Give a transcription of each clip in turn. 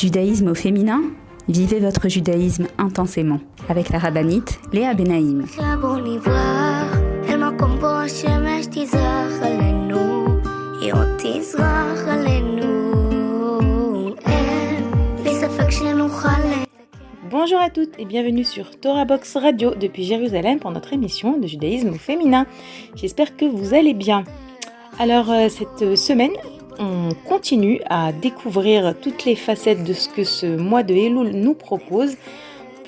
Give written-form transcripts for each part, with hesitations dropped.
Judaïsme au féminin, vivez votre judaïsme intensément avec la rabbinite Léa Benaïm. Bonjour à toutes et bienvenue sur Torah Box Radio depuis Jérusalem pour notre émission de judaïsme au féminin. J'espère que vous allez bien. Alors cette semaine, on continue à découvrir toutes les facettes de ce que ce mois de Elul nous propose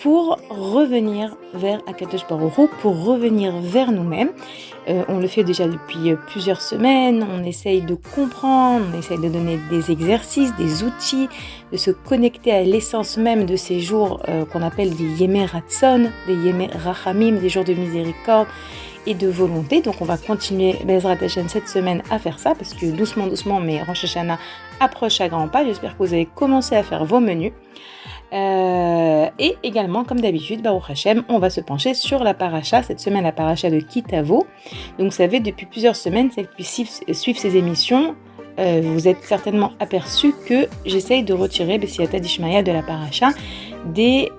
pour revenir vers Akadosh Baruch Hu, pour revenir vers nous-mêmes. On le fait déjà depuis plusieurs semaines, on essaye de comprendre, on essaye de donner des exercices, des outils, de se connecter à l'essence même de ces jours qu'on appelle des Yemei Ratzon, des Yemei Rachamim, des jours de miséricorde et de volonté. Donc on va continuer Bezrat Hashem cette semaine à faire ça parce que doucement, mais Rosh Hashanah approche à grands pas. J'espère que vous avez commencé à faire vos menus. Et également, comme d'habitude, Baruch Hashem, on va se pencher sur la paracha, cette semaine la paracha de Kitavo. Donc vous savez, depuis plusieurs semaines, celles qui suivent ces émissions, vous êtes certainement aperçus que j'essaye de retirer Bessiyata d'Ishmaïa de la paracha des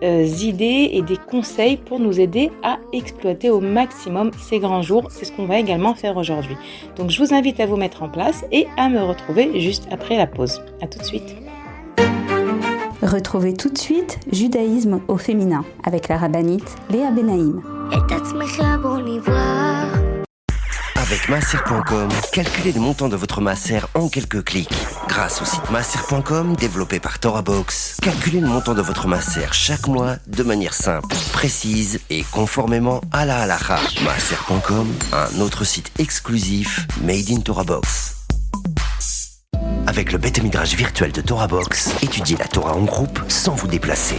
idées et des conseils pour nous aider à exploiter au maximum ces grands jours. C'est ce qu'on va également faire aujourd'hui. Donc je vous invite à vous mettre en place et à me retrouver juste après la pause. À tout de suite. Retrouvez tout de suite Judaïsme au féminin avec la rabbinite Léa Benaïm. Avec Maaser.com, calculez le montant de votre Maaser en quelques clics. Grâce au site Maaser.com développé par Torah Box, calculez le montant de votre Maaser chaque mois de manière simple, précise et conformément à la halakha. Maaser.com, un autre site exclusif made in Torah Box. Avec le Beth Midrash virtuel de Torah Box, étudiez la Torah en groupe sans vous déplacer.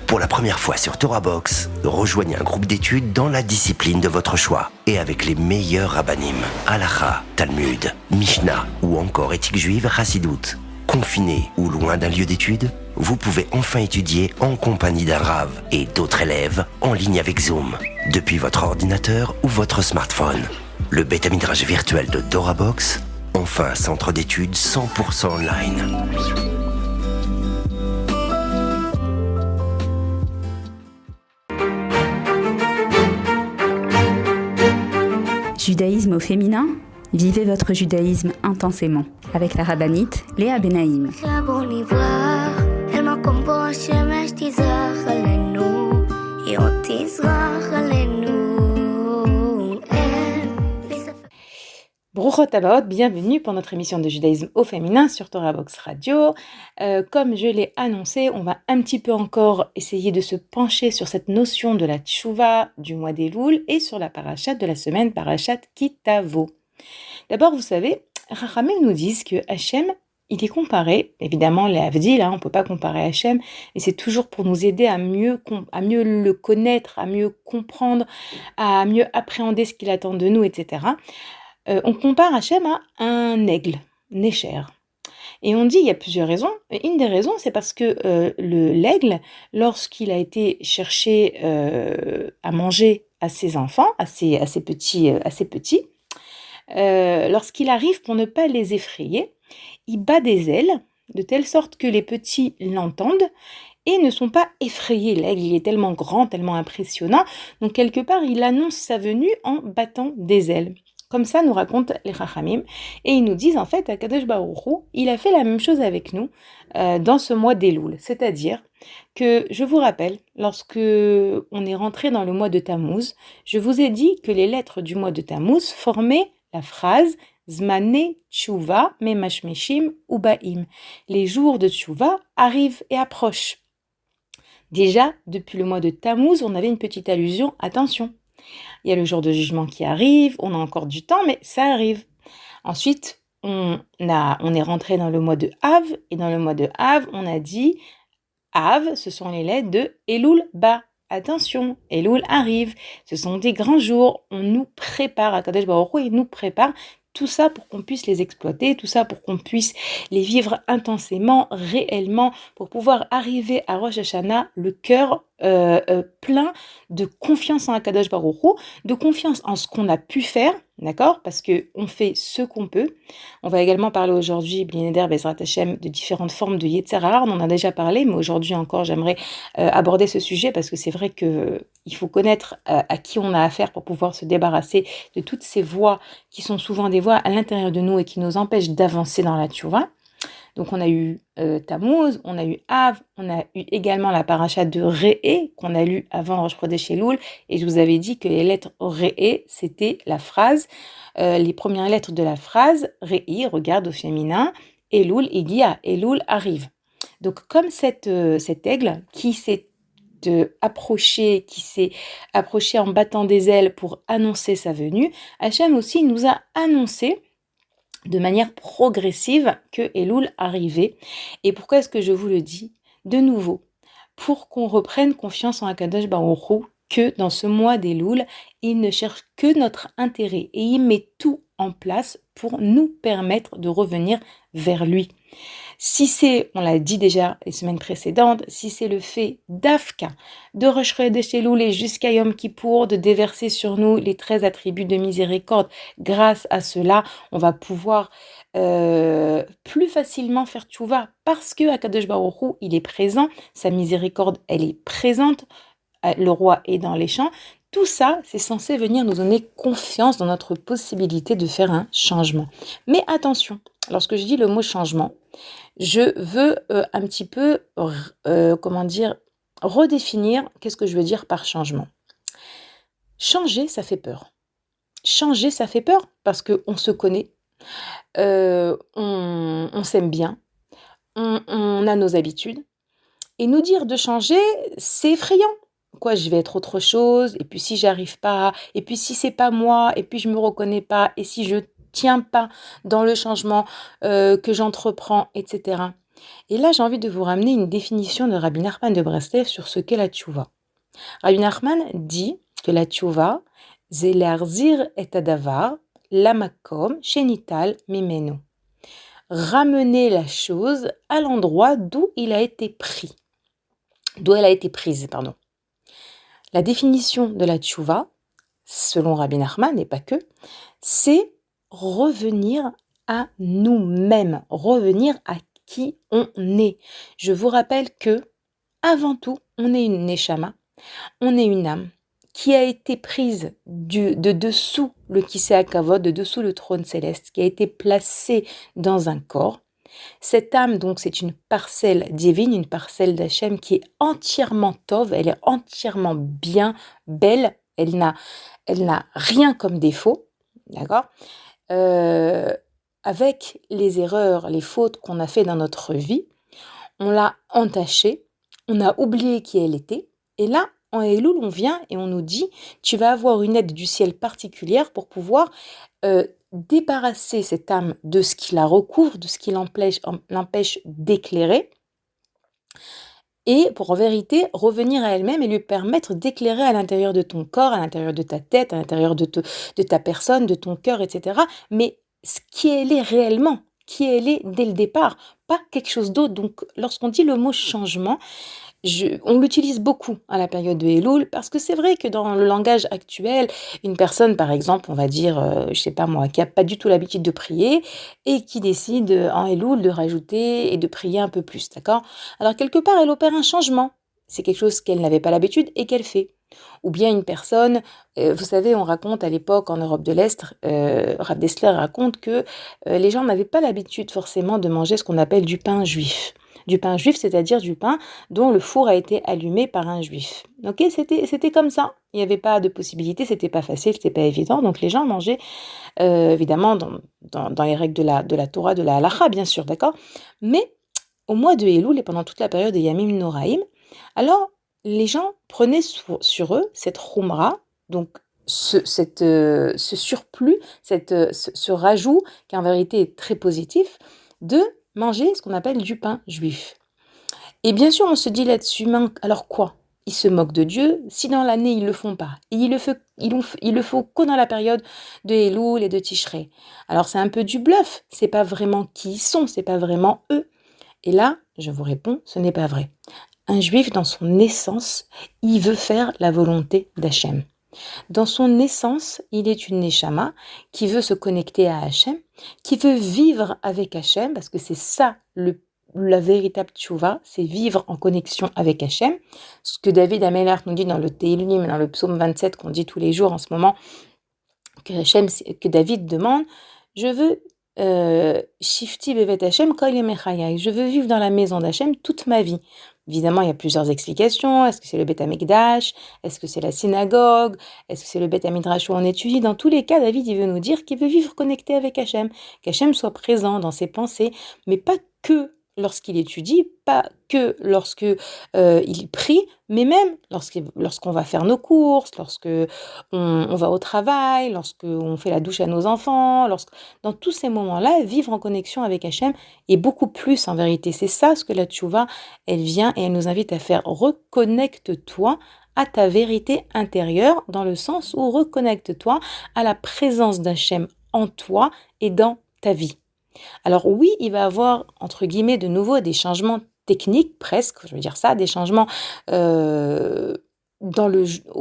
Pour la première fois sur Torah Box, rejoignez un groupe d'études dans la discipline de votre choix et avec les meilleurs rabbanim, halakha, Talmud, Mishnah ou encore éthique juive, Chassidut. Confiné ou loin d'un lieu d'études, vous pouvez enfin étudier en compagnie d'un rav et d'autres élèves en ligne avec Zoom, depuis votre ordinateur ou votre smartphone. Le Beth Midrash virtuel de Torah Box, enfin un centre d'études 100% online. Judaïsme au féminin, vivez votre judaïsme intensément avec la rabbinite Léa Benaïm. Bruchot Habaot, bienvenue pour notre émission de judaïsme au féminin sur Torah Box Radio. Comme je l'ai annoncé, on va un petit peu encore essayer de se pencher sur cette notion de la tchouva du mois d'Elul et sur la parachat de la semaine, parachat Kitavo. D'abord, vous savez, Rachamim nous disent que Hachem, il est comparé, évidemment les Avdil, on ne peut pas comparer Hachem, mais c'est toujours pour nous aider à mieux le connaître, à mieux comprendre, à mieux appréhender ce qu'il attend de nous, etc. On compare Hachem à un aigle, Nécher. Et on dit, il y a plusieurs raisons. Et une des raisons, c'est parce que l'aigle, lorsqu'il a été chercher à manger à ses enfants, à ses petits, lorsqu'il arrive pour ne pas les effrayer, il bat des ailes, de telle sorte que les petits l'entendent et ne sont pas effrayés. L'aigle, il est tellement grand, tellement impressionnant. Donc quelque part, il annonce sa venue en battant des ailes. Comme ça, nous racontent les Chachamim. Et ils nous disent, en fait, Akadosh Baruch Hu, il a fait la même chose avec nous dans ce mois d'Elul. C'est-à-dire que, je vous rappelle, lorsque on est rentré dans le mois de Tammuz, je vous ai dit que les lettres du mois de Tammuz formaient la phrase Zmane Tshuva Memashmeshim Ubaim. Les jours de Tshuva arrivent et approchent. Déjà, depuis le mois de Tammuz, on avait une petite allusion, attention. Il y a le jour de jugement qui arrive, on a encore du temps, mais ça arrive. Ensuite, on est rentré dans le mois de Av, et dans le mois de Av, on a dit Av, ce sont les lettres de Elul Ba. Attention, Elul arrive, ce sont des grands jours, on nous prépare, Akadosh Baruch Hu, il nous prépare. Tout ça pour qu'on puisse les exploiter, tout ça pour qu'on puisse les vivre intensément, réellement, pour pouvoir arriver à Rosh Hashanah, le cœur plein de confiance en Akadosh Baruch Hu, de confiance en ce qu'on a pu faire, d'accord? Parce qu'on fait ce qu'on peut. On va également parler aujourd'hui, Bli Neder Bezrat Hashem, de différentes formes de Yetzer Hara. On en a déjà parlé, mais aujourd'hui encore, j'aimerais aborder ce sujet parce que c'est vrai qu'il faut connaître à qui on a affaire pour pouvoir se débarrasser de toutes ces voix qui sont souvent des voix à l'intérieur de nous et qui nous empêchent d'avancer dans la tchouva. Donc on a eu Tammuz, on a eu Av, on a eu également la paracha de Re'e qu'on a lu avant Rosh Chodesh Elul, et je vous avais dit que les lettres Re'e, c'était la phrase, les premières lettres de la phrase, Re'i, regarde au féminin, Elul, Igia, Elul arrive. Donc comme cet aigle qui s'est approché en battant des ailes pour annoncer sa venue, Hachem aussi nous a annoncé de manière progressive que Elul arrivait. Et pourquoi est-ce que je vous le dis? De nouveau, pour qu'on reprenne confiance en Akadosh Baruch Hu, que dans ce mois d'Elul, il ne cherche que notre intérêt et il met tout en place pour nous permettre de revenir vers lui. Si c'est, on l'a dit déjà les semaines précédentes, si c'est le fait d'Afka, de Rosh Chodesh Elul et jusqu'à Yom Kippour, de déverser sur nous les 13 attributs de miséricorde, grâce à cela, on va pouvoir plus facilement faire tchouva parce que Akadosh Baruch Hu, il est présent, sa miséricorde, elle est présente, le roi est dans les champs. Tout ça, c'est censé venir nous donner confiance dans notre possibilité de faire un changement. Mais attention, lorsque je dis le mot changement, je veux un petit peu, redéfinir qu'est-ce que je veux dire par changement. Changer, ça fait peur. Changer, ça fait peur parce qu'on se connaît, on s'aime bien, on a nos habitudes. Et nous dire de changer, c'est effrayant. Quoi, je vais être autre chose, et puis si j'arrive pas, et puis si c'est pas moi, et puis je me reconnais pas, et si je tiens pas dans le changement que j'entreprends, etc. Et là, j'ai envie de vous ramener une définition de Rabbi Nachman de Breslev sur ce qu'est la tchouva. Rabbi Nachman dit que la tchouva, c'est l'arzir et adavar, lamakom, shenital, mimeno. Ramener la chose à l'endroit d'où il a été pris. D'où elle a été prise, pardon. La définition de la tchouva, selon Rabbi Nachman, et pas que, c'est revenir à nous-mêmes, revenir à qui on est. Je vous rappelle que, avant tout, on est une neshama, on est une âme qui a été prise de dessous le Kisei HaKavod, de dessous le trône céleste, qui a été placée dans un corps. Cette âme, donc, c'est une parcelle divine, une parcelle d'Hachem qui est entièrement tov, elle est entièrement bien, belle, elle n'a rien comme défaut, d'accord? Avec les erreurs, les fautes qu'on a fait dans notre vie, on l'a entachée, on a oublié qui elle était, et là, en Elul, on vient et on nous dit, tu vas avoir une aide du ciel particulière pour pouvoir débarrasser cette âme de ce qui la recouvre, de ce qui l'empêche d'éclairer, et pour en vérité revenir à elle-même et lui permettre d'éclairer à l'intérieur de ton corps, à l'intérieur de ta tête, à l'intérieur de ta personne, de ton cœur, etc. Mais ce qui elle est réellement, qui elle est dès le départ, pas quelque chose d'autre. Donc lorsqu'on dit le mot changement, on l'utilise beaucoup à la période de Elul parce que c'est vrai que dans le langage actuel, une personne, par exemple, on va dire, je sais pas moi, qui a pas du tout l'habitude de prier et qui décide en Elul de rajouter et de prier un peu plus, d'accord? Alors quelque part, elle opère un changement. C'est quelque chose qu'elle n'avait pas l'habitude et qu'elle fait. Ou bien une personne, vous savez, on raconte à l'époque en Europe de l'Est, Rav Dessler raconte que les gens n'avaient pas l'habitude forcément de manger ce qu'on appelle du pain juif. Du pain juif, c'est-à-dire du pain dont le four a été allumé par un juif. Ok, c'était comme ça. Il n'y avait pas de possibilité, c'était pas facile, c'était pas évident. Donc les gens mangeaient évidemment dans les règles de la Torah, de la halacha, bien sûr, d'accord. Mais au mois de Elul et pendant toute la période de Yamim Noraim, alors les gens prenaient sur eux cette khumra, donc ce surplus, ce rajout qui en vérité est très positif, de manger ce qu'on appelle du pain juif. Et bien sûr, on se dit là-dessus, alors quoi? Ils se moquent de Dieu, si dans l'année ils le font pas. Et ils le font que dans la période de Elul et de Tishrei. Alors c'est un peu du bluff, c'est pas vraiment qui ils sont, c'est pas vraiment eux. Et là, je vous réponds, ce n'est pas vrai. Un juif, dans son essence, il veut faire la volonté d'Hachem. Dans son essence, il est une Neshama qui veut se connecter à Hachem, qui veut vivre avec Hachem, parce que c'est ça la véritable tchouva, c'est vivre en connexion avec Hachem. Ce que David Amelach nous dit dans le Tehillim, dans le psaume 27 qu'on dit tous les jours en ce moment, que David demande, je veux Shifti bevet Hachem kol yemei chayai. Je veux vivre dans la maison d'Hachem toute ma vie. Évidemment, il y a plusieurs explications. Est-ce que c'est le Beth Amikdash? Est-ce que c'est la synagogue? Est-ce que c'est le Beth Midrash où on étudie? Dans tous les cas, David, il veut nous dire qu'il veut vivre connecté avec Hachem, qu'Hachem soit présent dans ses pensées, mais pas que lorsqu'il étudie, pas que lorsque il prie, mais même lorsqu'on va faire nos courses, lorsque on va au travail, lorsqu'on fait la douche à nos enfants, dans tous ces moments-là, vivre en connexion avec Hachem et beaucoup plus en vérité. C'est ça ce que la tchouva, elle vient et elle nous invite à faire. Reconnecte-toi à ta vérité intérieure, dans le sens où reconnecte-toi à la présence d'Hachem en toi et dans ta vie. Alors oui, il va y avoir, entre guillemets, de nouveau des changements techniques, presque, je veux dire ça, des changements au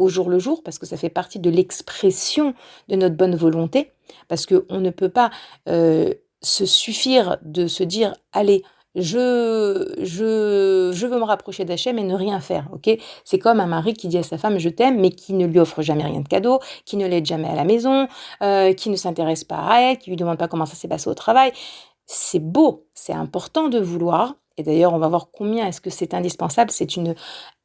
jour le jour, parce que ça fait partie de l'expression de notre bonne volonté, parce qu'on ne peut pas se suffire de se dire, allez, je veux me rapprocher d'Hachem et ne rien faire, ok? C'est comme un mari qui dit à sa femme je t'aime, mais qui ne lui offre jamais rien de cadeau, qui ne l'aide jamais à la maison, qui ne s'intéresse pas à elle, qui lui demande pas comment ça s'est passé au travail. C'est beau, c'est important de vouloir. Et d'ailleurs, on va voir combien est-ce que c'est indispensable. C'est une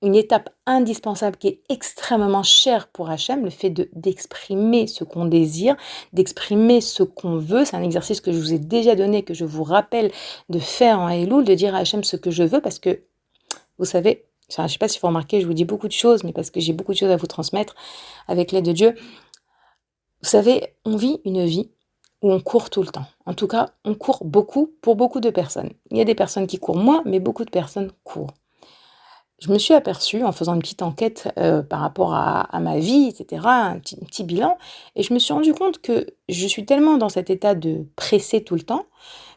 étape indispensable qui est extrêmement chère pour Hachem, le fait d'exprimer ce qu'on désire, d'exprimer ce qu'on veut. C'est un exercice que je vous ai déjà donné, que je vous rappelle de faire en Elul, de dire à Hachem ce que je veux, parce que, vous savez, je ne sais pas si vous remarquez, je vous dis beaucoup de choses, mais parce que j'ai beaucoup de choses à vous transmettre avec l'aide de Dieu. Vous savez, on vit une vie où on court tout le temps. En tout cas, on court beaucoup pour beaucoup de personnes. Il y a des personnes qui courent moins, mais beaucoup de personnes courent. Je me suis aperçue, en faisant une petite enquête par rapport à ma vie, etc., un petit bilan, et je me suis rendu compte que je suis tellement dans cet état de pressé tout le temps,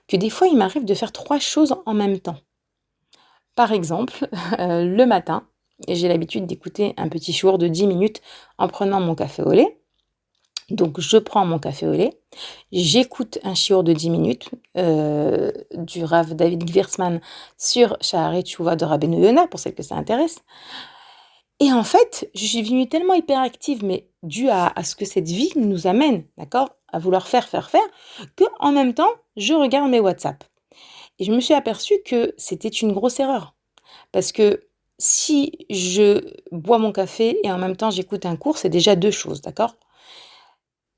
que des fois, il m'arrive de faire 3 choses en même temps. Par exemple, le matin, j'ai l'habitude d'écouter un petit shiur de 10 minutes en prenant mon café au lait. Donc, je prends mon café au lait, j'écoute un shiur de 10 minutes du Rav David Gwirsman sur Shaharei Teshuvah de Rabbeinu Yona, pour celles que ça intéresse. Et en fait, je suis devenue tellement hyperactive, mais dû à ce que cette vie nous amène, d'accord, à vouloir faire, que en même temps, je regarde mes WhatsApp. Et je me suis aperçue que c'était une grosse erreur. Parce que si je bois mon café et en même temps j'écoute un cours, c'est déjà 2 choses, d'accord?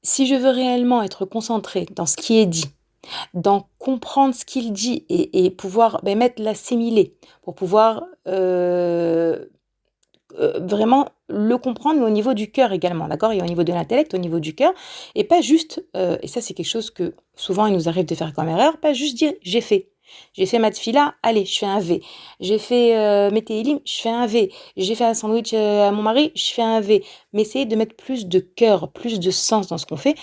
Si je veux réellement être concentrée dans ce qui est dit, dans comprendre ce qu'il dit et pouvoir l'assimiler, pour pouvoir vraiment le comprendre, mais au niveau du cœur également, d'accord? Et au niveau de l'intellect, au niveau du cœur, et pas juste, et ça c'est quelque chose que souvent il nous arrive de faire comme erreur, pas juste dire j'ai fait. J'ai fait ma tfila, allez, je fais un V. J'ai fait mes tehillim, je fais un V. J'ai fait un sandwich à mon mari, je fais un V. Mais essayer de mettre plus de cœur, plus de sens dans ce qu'on fait,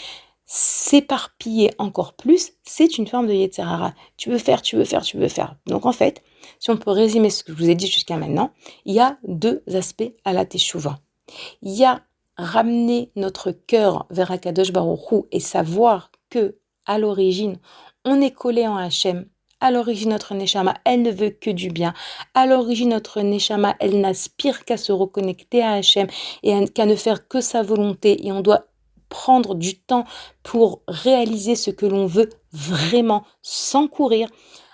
s'éparpiller encore plus, c'est une forme de Yetzer Hara. Tu veux faire. Donc en fait, si on peut résumer ce que je vous ai dit jusqu'à maintenant, il y a 2 aspects à la Teshuvah. Il y a ramener notre cœur vers Akadosh Baruch Hu et savoir que à l'origine, on est collé en Hachem. À l'origine, notre Neshama, elle ne veut que du bien. À l'origine, notre Neshama, elle n'aspire qu'à se reconnecter à Hachem et qu'à ne faire que sa volonté. Et on doit prendre du temps pour réaliser ce que l'on veut vraiment, sans courir,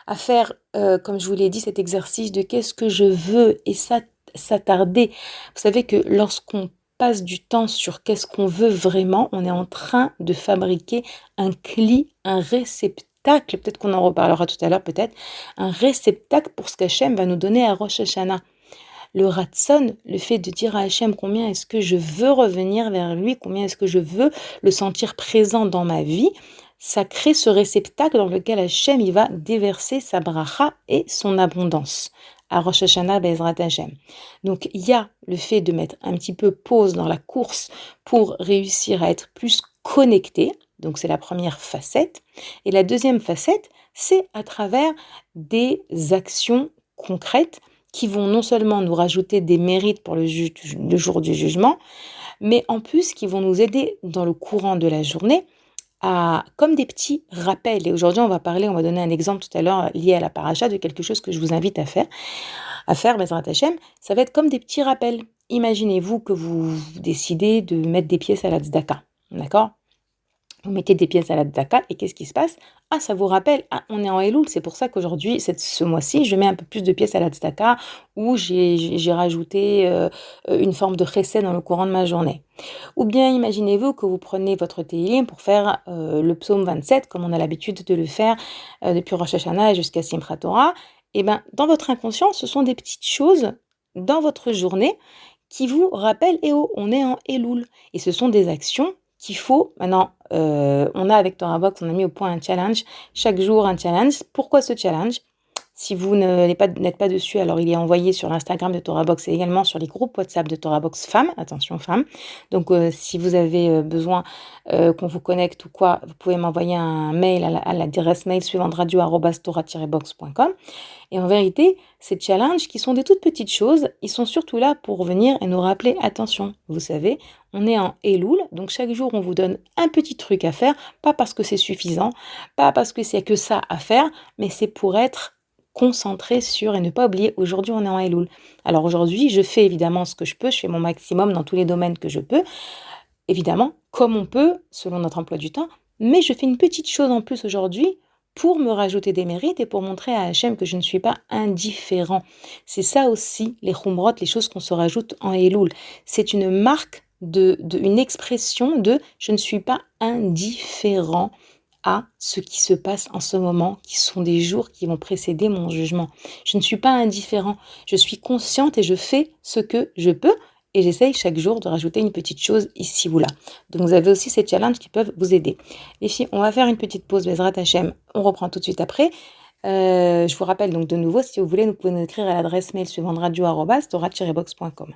à faire, comme je vous l'ai dit, cet exercice de qu'est-ce que je veux et s'attarder. Vous savez que lorsqu'on passe du temps sur qu'est-ce qu'on veut vraiment, on est en train de fabriquer un cli, un réceptacle, peut-être qu'on en reparlera tout à l'heure, peut-être, un réceptacle pour ce qu'Hachem va nous donner à Rosh Hashanah. Le Ratson, le fait de dire à Hachem combien est-ce que je veux revenir vers lui, combien est-ce que je veux le sentir présent dans ma vie, ça crée ce réceptacle dans lequel Hachem il va déverser sa bracha et son abondance à Rosh Hashanah Be'ezrat Hashem. Donc il y a le fait de mettre un petit peu pause dans la course pour réussir à être plus connecté. Donc c'est la première facette. Et la deuxième facette, c'est à travers des actions concrètes qui vont non seulement nous rajouter des mérites pour le jour du jugement, mais en plus qui vont nous aider dans le courant de la journée comme des petits rappels. Et aujourd'hui, on va donner un exemple tout à l'heure lié à la paracha de quelque chose que je vous invite à faire, Bezrat Hashem. Ça va être comme des petits rappels. Imaginez-vous que vous décidez de mettre des pièces à la tzedaka, d'accord ? Vous mettez des pièces à la tzedaka et qu'est-ce qui se passe ? Ça vous rappelle, on est en Elul, c'est pour ça qu'aujourd'hui, ce mois-ci, je mets un peu plus de pièces à la tzedaka ou j'ai rajouté une forme de chesed dans le courant de ma journée. Ou bien imaginez-vous que vous prenez votre Tehillim pour faire le psaume 27, comme on a l'habitude de le faire depuis Rosh Hashanah jusqu'à Simchat Torah. Et bien, dans votre inconscient, ce sont des petites choses dans votre journée qui vous rappellent, on est en Elul. Et ce sont des actions qu'il faut, maintenant, on a avec TorahBox, on a mis au point un challenge, chaque jour un challenge. Pourquoi ce challenge ? Si vous n'êtes pas dessus, alors il est envoyé sur l'Instagram de TorahBox et également sur les groupes WhatsApp de TorahBox Femmes, attention femmes. Donc si vous avez besoin qu'on vous connecte ou quoi, vous pouvez m'envoyer un mail à l'adresse mail suivante radio@torah-box.com. Et en vérité, ces challenges qui sont des toutes petites choses, ils sont surtout là pour venir et nous rappeler, attention, vous savez, on est en Elul, donc chaque jour on vous donne un petit truc à faire, pas parce que c'est suffisant, pas parce que c'est que ça à faire, mais c'est pour être concentré sur et ne pas oublier, aujourd'hui on est en Elul. Alors aujourd'hui, je fais évidemment ce que je peux, je fais mon maximum dans tous les domaines que je peux, évidemment, comme on peut, selon notre emploi du temps, mais je fais une petite chose en plus aujourd'hui pour me rajouter des mérites et pour montrer à Hachem que je ne suis pas indifférent. C'est ça aussi, les chumrot, les choses qu'on se rajoute en Elul. C'est une marque, une expression de « je ne suis pas indifférent » à ce qui se passe en ce moment, qui sont des jours qui vont précéder mon jugement. Je ne suis pas indifférent, je suis consciente et je fais ce que je peux et j'essaye chaque jour de rajouter une petite chose ici ou là. Donc vous avez aussi ces challenges qui peuvent vous aider. Les filles, on va faire une petite pause, Bezrat Hashem, on reprend tout de suite après. Je vous rappelle donc de nouveau, si vous voulez, vous pouvez nous écrire à l'adresse mail suivante radio@torah-box.com.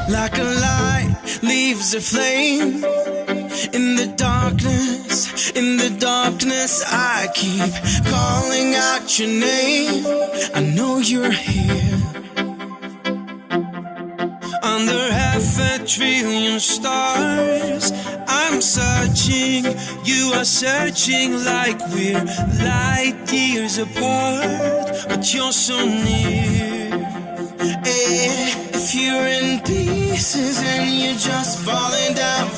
Like a light leaves a flame in the darkness I keep calling out your name. I know you're here. Under 500 billion stars I'm searching, you are searching like we're light years apart, but you're so near. If you're in pieces and you're just falling down,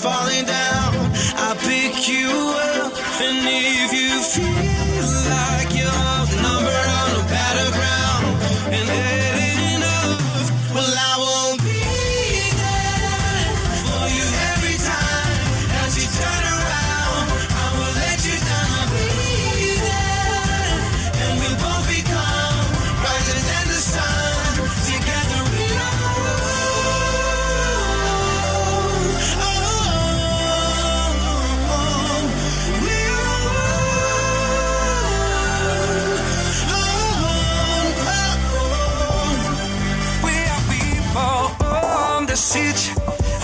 I'll pick you up. And if you feel like you're outnumbered on the battleground and had enough, well, I will be there for you every time. As you turn around, I will let you down. I'll be there, and we'll both become brighter than the sun. Together we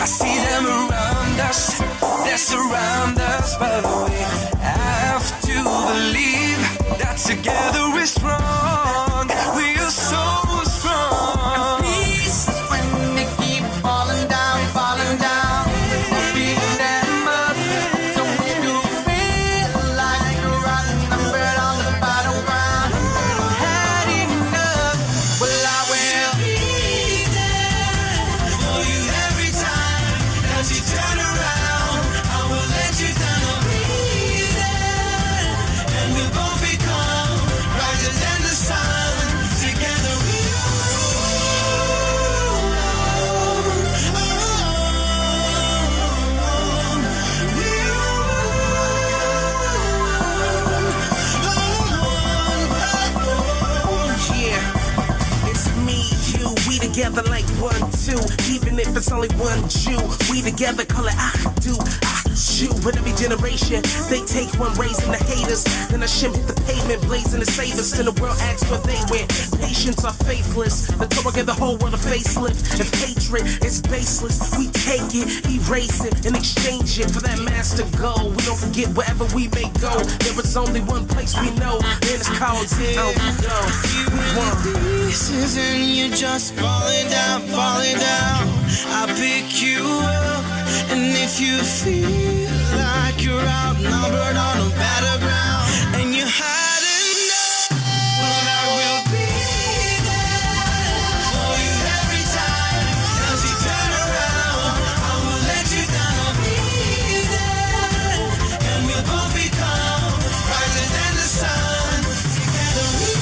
I see them around us, they surround us, but we have to believe that together we're strong, we are so strong. Peace when they keep falling down, we'll pick them up. So when you feel like you're outnumbered on the battleground, had enough, well, I will be there for you every time. As you turn around, I will let you down. I'll be there, and we'll both become together like 1, 2. Even if it's only one Jew, we together call it Ahdu. Shoot, with every generation, they take one raising the haters. Then I shimmy the pavement, blazing the savers. Till the world asks where they went. Patience are faithless. The Torah gave the whole world a facelift. If hatred is baseless, we take it, erase it, and exchange it for that master goal. We don't forget wherever we may go. There is only one place we know, and it's called Zio. Pieces and you're just falling down, falling down. I pick you up, and if you feel like you're outnumbered on a battleground, and you had enough, well, I will be there for you every time. As you turn around, I will let you down. I'll be there, and we'll both become brighter than the sun. Together we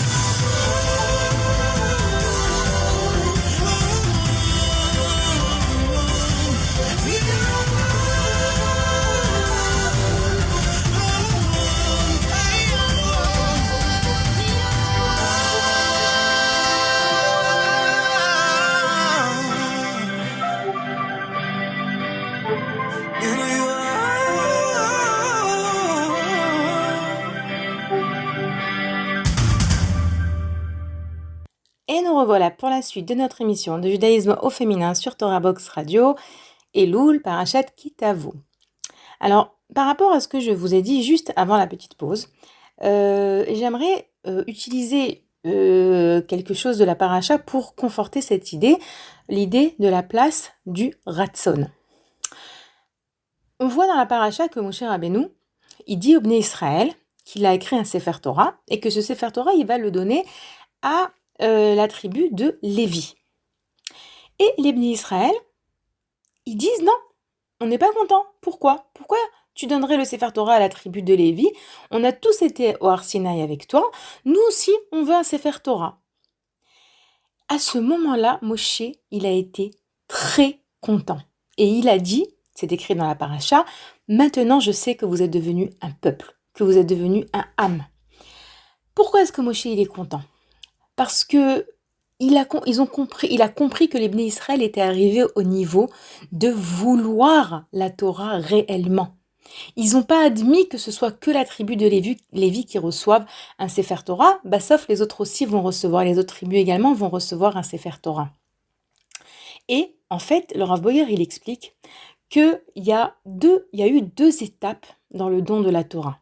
Et nous revoilà pour la suite de notre émission de judaïsme au féminin sur Torah Box Radio et Loul Parashat Kitavo. Alors, par rapport à ce que je vous ai dit juste avant la petite pause, j'aimerais utiliser quelque chose de la paracha pour conforter cette idée, l'idée de la place du Ratson. On voit dans la paracha que Moshe Rabbeinu, il dit au Bnei Israël qu'il a écrit un Sefer Torah et que ce Sefer Torah, il va le donner à la tribu de Lévi. Et les Bnei Israël, ils disent non, on n'est pas content. Pourquoi tu donnerais le Sefer Torah à la tribu de Lévi? On a tous été au Har Sinaï avec toi. Nous aussi, on veut un Sefer Torah. À ce moment-là, Moshe, il a été très content. Et il a dit, c'est écrit dans la paracha, maintenant je sais que vous êtes devenus un peuple, que vous êtes devenus un âme. Pourquoi est-ce que Moshe, il est content? Parce que il a compris que les Bnei Israël étaient arrivés au niveau de vouloir la Torah réellement. Ils n'ont pas admis que ce soit que la tribu de Lévi qui reçoive un Sefer Torah, sauf les autres aussi vont recevoir, les autres tribus également vont recevoir un Sefer Torah. Et en fait, le Rav Boyer, il explique qu'il y a eu deux étapes dans le don de la Torah.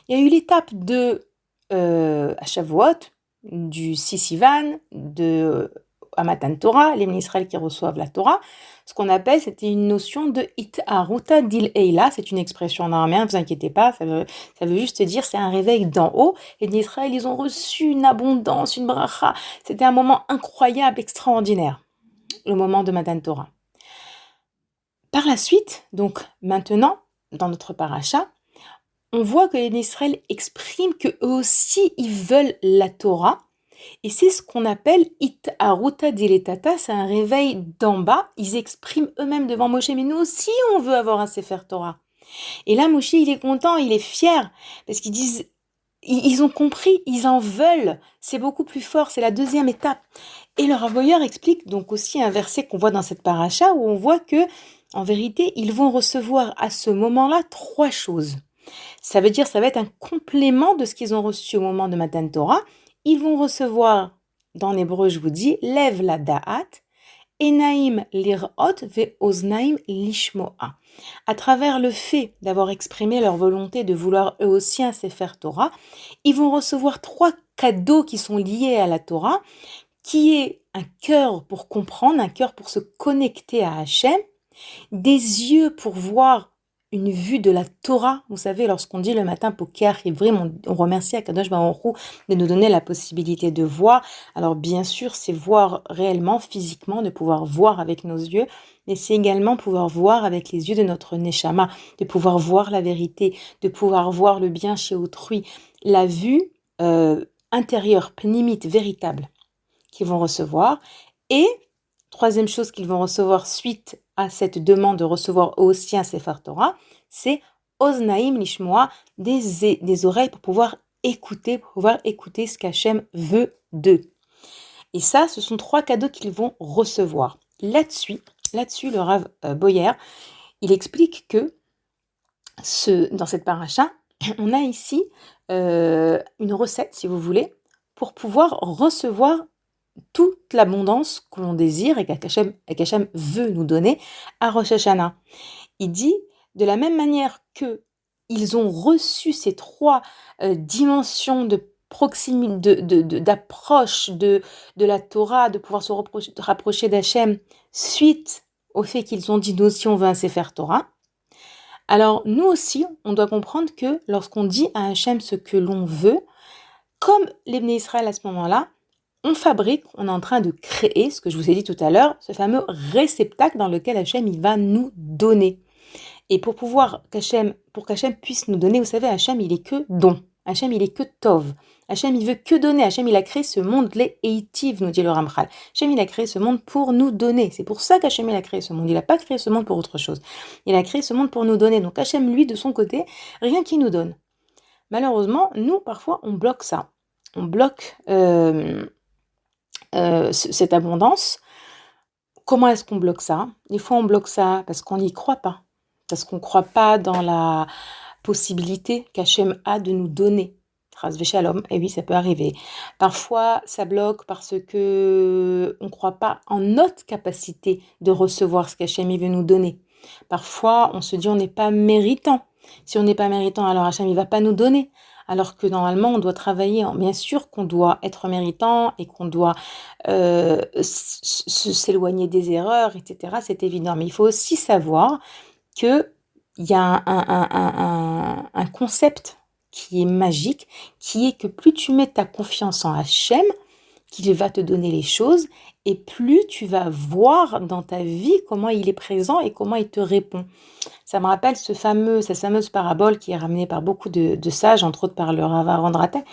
Il y a eu l'étape de Shavuot, du Sivan, de Matan Torah, les Bnei Israël qui reçoivent la Torah, ce qu'on appelle, c'était une notion de It'aruta dil Eila, c'est une expression en araméen, ne vous inquiétez pas, ça veut juste dire c'est un réveil d'en haut, et les Bnei Israël, ils ont reçu une abondance, une bracha, c'était un moment incroyable, extraordinaire, le moment de Matan Torah. Par la suite, donc maintenant, dans notre paracha, on voit que les Bnei Israël expriment qu'eux aussi, ils veulent la Torah. Et c'est ce qu'on appelle It'aruta diletata, c'est un réveil d'en bas. Ils expriment eux-mêmes devant Moshe, mais nous aussi, on veut avoir un Sefer Torah. Et là, Moshe, il est content, il est fier, parce qu'ils disent, ils ont compris, ils en veulent. C'est beaucoup plus fort, c'est la deuxième étape. Et le Rav Boyer explique donc aussi un verset qu'on voit dans cette paracha, où on voit que, en vérité, ils vont recevoir à ce moment-là 3 choses. Ça veut dire, ça va être un complément de ce qu'ils ont reçu au moment de Matan Torah. Ils vont recevoir, dans l'hébreu, je vous dis, Lev la da'at, Enaim lir'ot ve'oznaim lishmo'a. À travers le fait d'avoir exprimé leur volonté de vouloir eux aussi un Sefer Torah, ils vont recevoir 3 cadeaux qui sont liés à la Torah, qui est un cœur pour comprendre, un cœur pour se connecter à Hachem, des yeux pour voir une vue de la Torah. Vous savez, lorsqu'on dit le matin Poker Ivrim, on remercie Akadosh Baruch Hu de nous donner la possibilité de voir. Alors bien sûr, c'est voir réellement, physiquement, de pouvoir voir avec nos yeux, mais c'est également pouvoir voir avec les yeux de notre Neshama, de pouvoir voir la vérité, de pouvoir voir le bien chez autrui, la vue intérieure, pnimite, véritable, qu'ils vont recevoir. Et troisième chose qu'ils vont recevoir suite à cette demande de recevoir aussi un Sefer Torah, c'est Oznaim Lishmoa, des oreilles pour pouvoir écouter ce qu'Hachem veut d'eux. Et ça, ce sont 3 cadeaux qu'ils vont recevoir. Là-dessus, le Rav Boyer, il explique que dans cette paracha, on a ici une recette, si vous voulez, pour pouvoir recevoir toute l'abondance que l'on désire et qu'Hachem veut nous donner à Rosh Hashanah. Il dit, de la même manière que ils ont reçu ces 3 dimensions de proximité, d'approche de la Torah, de pouvoir se rapprocher d'Hachem suite au fait qu'ils ont dit, nous aussi on veut un Sefer Torah. Alors nous aussi, on doit comprendre que lorsqu'on dit à Hachem ce que l'on veut, comme les Bnei Israël à ce moment-là, on est en train de créer, ce que je vous ai dit tout à l'heure, ce fameux réceptacle dans lequel Hachem il va nous donner. Et pour qu'Hachem puisse nous donner, vous savez, Hachem il est que don, Hachem il est que tov, Hachem il veut que donner, Hachem il a créé ce monde, les eitiv, nous dit le Ramchal. Hachem il a créé ce monde pour nous donner, c'est pour ça qu'Hachem il a créé ce monde, il n'a pas créé ce monde pour autre chose, il a créé ce monde pour nous donner, donc Hachem lui de son côté, rien qu'il nous donne. Malheureusement, nous parfois on bloque ça, on bloque cette abondance. Comment est-ce qu'on bloque ça? Des fois on bloque ça parce qu'on n'y croit pas, parce qu'on ne croit pas dans la possibilité qu'Hachem a de nous donner. Chas v'shalom, et oui, ça peut arriver. Parfois, ça bloque parce que on ne croit pas en notre capacité de recevoir ce qu'Hachem veut nous donner. Parfois, on se dit on n'est pas méritant. Si on n'est pas méritant, alors Hachem ne va pas nous donner. Alors que normalement, on doit travailler. Bien sûr qu'on doit être méritant et qu'on doit s'éloigner des erreurs, etc. C'est évident. Mais il faut aussi savoir qu'il y a un concept qui est magique, qui est que plus tu mets ta confiance en Hachem, qu'il va te donner les choses, et plus tu vas voir dans ta vie comment il est présent et comment il te répond. Ça me rappelle cette fameuse parabole qui est ramenée par beaucoup de sages, entre autres par le Rav Aaron Ratek,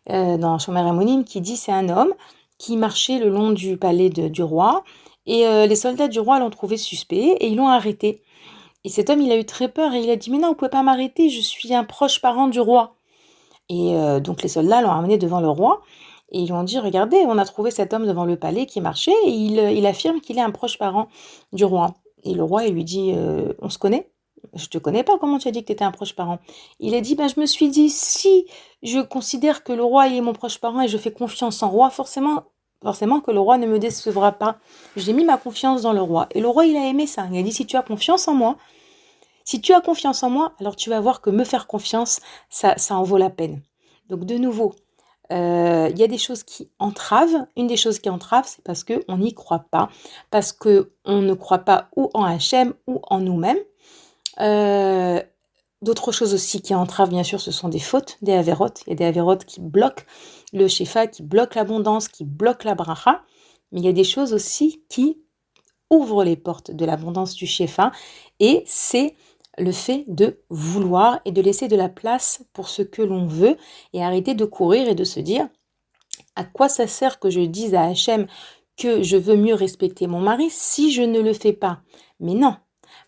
dans Shomer Hamonim, qui dit c'est un homme qui marchait le long du palais du roi, et les soldats du roi l'ont trouvé suspect, et ils l'ont arrêté. Et cet homme, il a eu très peur, et il a dit « Mais non, vous ne pouvez pas m'arrêter, je suis un proche parent du roi. » Et donc les soldats l'ont amené devant le roi, et ils lui ont dit, regardez, on a trouvé cet homme devant le palais qui marchait, et il affirme qu'il est un proche parent du roi. Et le roi, il lui dit, on se connaît? Je te connais pas, comment tu as dit que tu étais un proche parent? Il a dit, je me suis dit, si je considère que le roi est mon proche parent et je fais confiance en roi, forcément que le roi ne me décevra pas. J'ai mis ma confiance dans le roi. Et le roi, il a aimé ça. Il a dit, si tu as confiance en moi, alors tu vas voir que me faire confiance, ça en vaut la peine. Donc de nouveau, il y a des choses qui entravent. Une des choses qui entrave, c'est parce qu'on n'y croit pas, parce qu'on ne croit pas ou en Hachem ou en nous-mêmes. D'autres choses aussi qui entravent, bien sûr, ce sont des fautes, des avérotes. Il y a des avérotes qui bloquent le shefa, qui bloquent l'abondance, qui bloquent la bracha. Mais il y a des choses aussi qui ouvrent les portes de l'abondance du shefa. Et c'est le fait de vouloir et de laisser de la place pour ce que l'on veut et arrêter de courir et de se dire à quoi ça sert que je dise à Hachem que je veux mieux respecter mon mari si je ne le fais pas. Mais non,